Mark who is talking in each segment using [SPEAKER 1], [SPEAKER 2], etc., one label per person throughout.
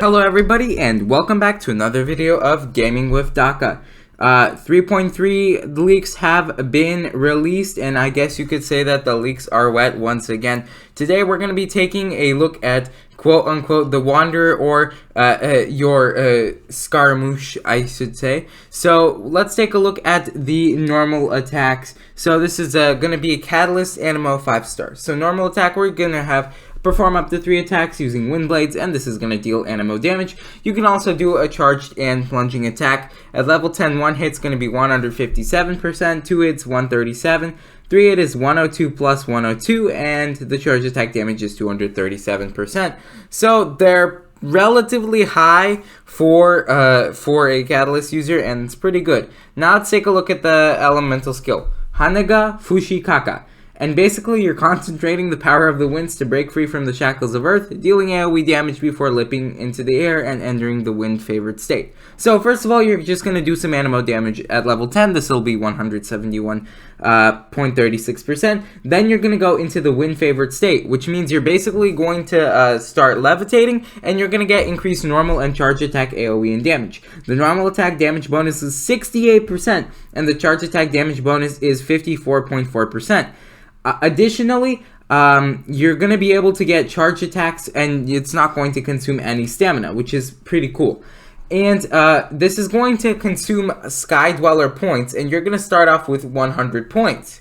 [SPEAKER 1] Hello everybody and welcome back to another video of Gaming with Daka. 3.3 leaks have been released, and I guess you could say that the leaks are wet once again. Today we're going to be taking a look at quote-unquote the Wanderer, or your Scaramouche, I should say. So let's take a look at the normal attacks. So this is going to be a Catalyst Anemo 5 star. So normal attack, we're going to have perform up to 3 attacks using wind blades, and this is going to deal Anemo damage. You can also do a charged and plunging attack. At level 10, 1 hit's going to be 157%, 2 hits 137, 3 hit is 102 plus 102, and the charge attack damage is 237%. So they're relatively high for a Catalyst user, and it's pretty good. Now let's take a look at the elemental skill. Hanaga Fushikaka. And basically, you're concentrating the power of the winds to break free from the shackles of earth, dealing AoE damage before leaping into the air and entering the wind-favored state. So first of all, you're just going to do some Anemo damage at level 10. This will be 171.36%. Then you're going to go into the wind-favored state, which means you're basically going to start levitating, and you're going to get increased normal and charge attack AoE and damage. The normal attack damage bonus is 68%, and the charge attack damage bonus is 54.4%. Additionally, you're going to be able to get charge attacks, and it's not going to consume any stamina, which is pretty cool. And this is going to consume Sky Dweller points, and you're going to start off with 100 points.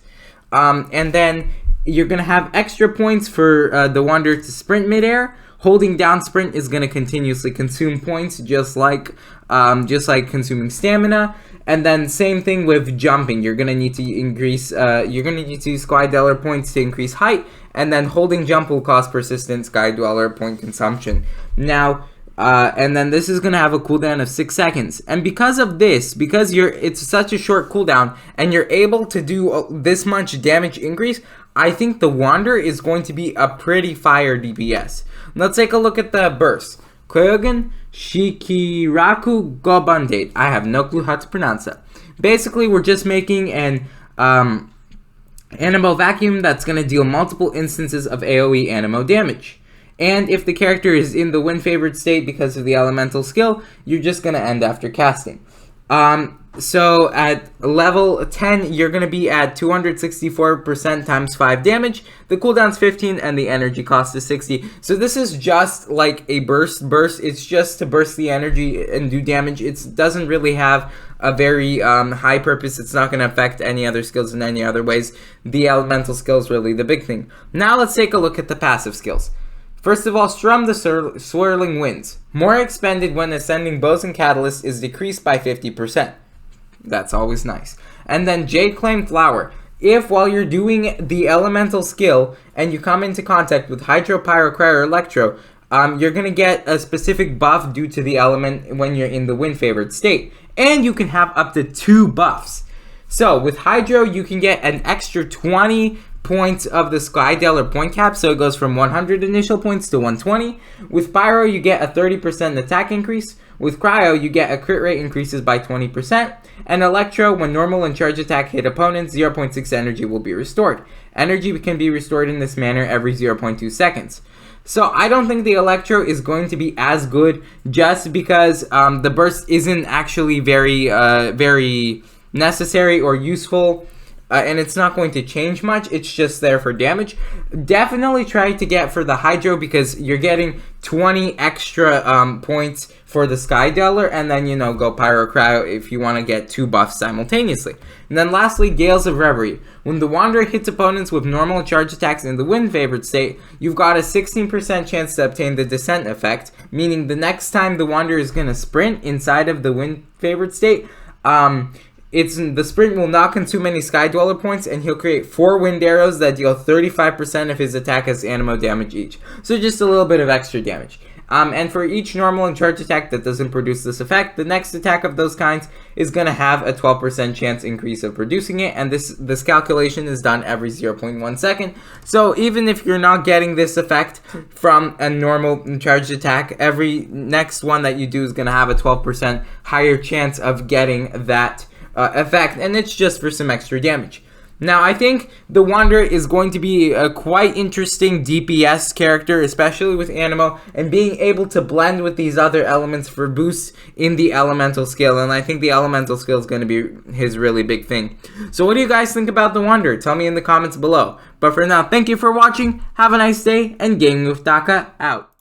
[SPEAKER 1] And then you're going to have extra points for the Wanderer to sprint midair. Holding down sprint is going to continuously consume points, just like consuming stamina. And then same thing with jumping. You're gonna need to increase. You're gonna need to use Sky Dweller points to increase height, and then holding jump will cause persistent Sky Dweller point consumption. Now, and then this is gonna have a cooldown of 6 seconds. And because of this, it's such a short cooldown, and you're able to do this much damage increase, I think the Wanderer is going to be a pretty fire DPS. Let's take a look at the burst. Kyogen Shikiraku Gobandate. I have no clue how to pronounce that. Basically, we're just making an Anemo vacuum that's going to deal multiple instances of AoE Anemo damage. And if the character is in the wind-favored state because of the elemental skill, you're just going to end after casting. So at level 10, you're going to be at 264% times 5 damage. The cooldown's 15 and the energy cost is 60. So this is just like a burst. It's just to burst the energy and do damage. It doesn't really have a very high purpose. It's not going to affect any other skills in any other ways. The elemental skill is really the big thing. Now let's take a look at the passive skills. First of all, Strum the Swirling Winds. More expended when ascending bows and catalysts is decreased by 50%. That's always nice. And then Jade Claim Flower. If while you're doing the elemental skill and you come into contact with Hydro, Pyro, Cryo, or Electro, you're going to get a specific buff due to the element when you're in the wind-favored state. And you can have up to 2 buffs. So with Hydro, you can get an extra 20 points of the Sky Dweller point cap, so it goes from 100 initial points to 120. With Pyro, you get a 30% attack increase. With Cryo, you get a crit rate increases by 20. And Electro, when normal and charge attack hit opponents, 0.6 energy will be restored. Energy can be restored in this manner every 0.2 seconds. So I don't think the Electro is going to be as good, just because the burst isn't actually very necessary or useful. And it's not going to change much. It's just there for damage. Definitely try to get for the Hydro, because you're getting 20 extra points for the Sky Dweller, and then, go Pyro Cryo if you want to get 2 buffs simultaneously. And then lastly, Gales of Reverie. When the Wanderer hits opponents with normal charge attacks in the wind-favored state, you've got a 16% chance to obtain the Descent effect, meaning the next time the Wanderer is going to sprint inside of the wind-favored state, the sprint will not consume any Sky Dweller points, and he'll create 4 wind arrows that deal 35% of his attack as Anemo damage each. So just a little bit of extra damage. And for each normal and charge attack that doesn't produce this effect, the next attack of those kinds is going to have a 12% chance increase of producing it, and this calculation is done every 0.1 second. So even if you're not getting this effect from a normal and charged attack, every next one that you do is going to have a 12% higher chance of getting that effect, and it's just for some extra damage. Now, I think the Wanderer is going to be a quite interesting DPS character, especially with Anemo, and being able to blend with these other elements for boosts in the elemental skill, and I think the elemental skill is going to be his really big thing. So what do you guys think about the Wanderer? Tell me in the comments below. But for now, thank you for watching, have a nice day, and Gaming with Daka out.